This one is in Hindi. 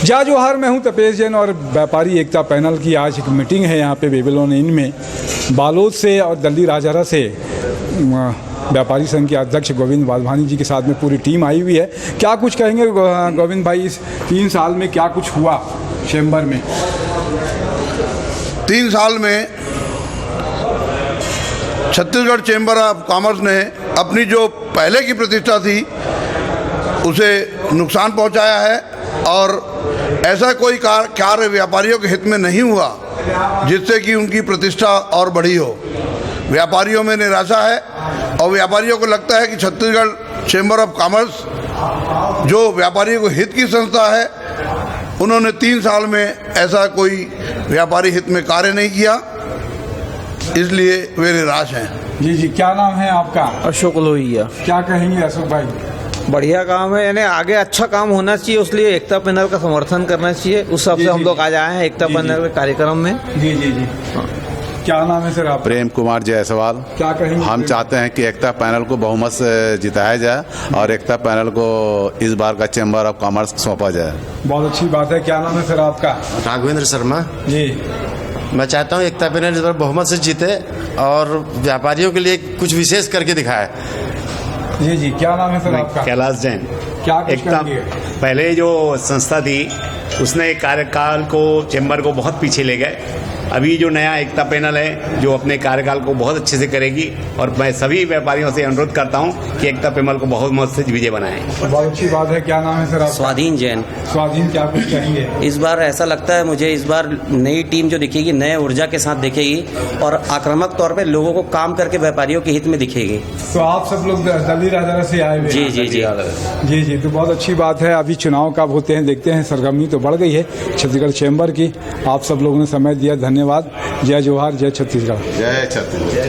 जय जोहार, मैं हूं तपेश जैन और व्यापारी एकता पैनल की आज एक मीटिंग है यहाँ पे बेबीलोन इन में। बालोद से और दल्ली राजहरा से व्यापारी संघ के अध्यक्ष गोविंद वाधवानी जी के साथ में पूरी टीम आई हुई है। क्या कुछ कहेंगे गोविंद भाई, इस 3 साल में क्या कुछ हुआ चैम्बर में? 3 साल में छत्तीसगढ़ चैम्बर ऑफ कॉमर्स ने अपनी जो पहले की प्रतिष्ठा थी उसे नुकसान पहुंचाया है और ऐसा कोई कार्य व्यापारियों के हित में नहीं हुआ जिससे कि उनकी प्रतिष्ठा और बढ़ी हो। व्यापारियों में निराशा है और व्यापारियों को लगता है कि छत्तीसगढ़ चैम्बर ऑफ कॉमर्स जो व्यापारियों के हित की संस्था है, उन्होंने 3 साल में ऐसा कोई व्यापारी हित में कार्य नहीं किया, इसलिए वे निराश हैं। जी जी, क्या नाम है आपका? अशोक लोहिया। क्या कहेंगे अशोक भाई? बढ़िया काम है, यानी आगे अच्छा काम होना चाहिए, इसलिए एकता पैनल का समर्थन करना चाहिए। उस हिसाब से हम लोग आज आए हैं एकता पैनल के कार्यक्रम में। जी जी जी, क्या नाम है सर आप? प्रेम कुमार जायसवाल। क्या कहेंगे? हम चाहते हैं कि एकता पैनल को बहुमत से जिताया जाए और एकता पैनल को इस बार का चैम्बर ऑफ कॉमर्स सौंपा जाए। बहुत अच्छी बात है। क्या नाम है सर आपका? राघवेंद्र शर्मा जी। मैं चाहता हूँ एकता पैनल इस बार बहुमत से जीते और व्यापारियों के लिए कुछ विशेष करके दिखाए। जी जी, क्या नाम है सर आपका? कैलाश जैन। क्या कुछ एकता कहेंगे? पहले जो संस्था थी उसने कार्यकाल को चैम्बर को बहुत पीछे ले गए। अभी जो नया एकता पैनल है जो अपने कार्यकाल को बहुत अच्छे से करेगी और मैं सभी व्यापारियों से अनुरोध करता हूं कि एकता पैनल को बहुत मत से विजय बनाएं। बहुत अच्छी बात है। क्या नाम है सर आपका? स्वाधीन जैन। स्वाधीन, क्या कुछ कहेंगे? इस बार ऐसा लगता है मुझे, इस बार नई टीम जो दिखेगी नए ऊर्जा के साथ दिखेगी और आक्रामक तौर पे लोगों को काम करके व्यापारियों के हित में दिखेगी। तो आप सब लोग दल्ली राजहरा से आए हुए? जी जी जी जी जी, तो बहुत अच्छी बात है। अभी चुनाव कब होते हैं देखते हैं। सरगर्मी तो बढ़ गई है छत्तीसगढ़ चैम्बर की। आप सब लोगों ने समय दिया, धन्यवाद। जय जोहार, जय छत्तीसगढ़। जय छत्तीसगढ़।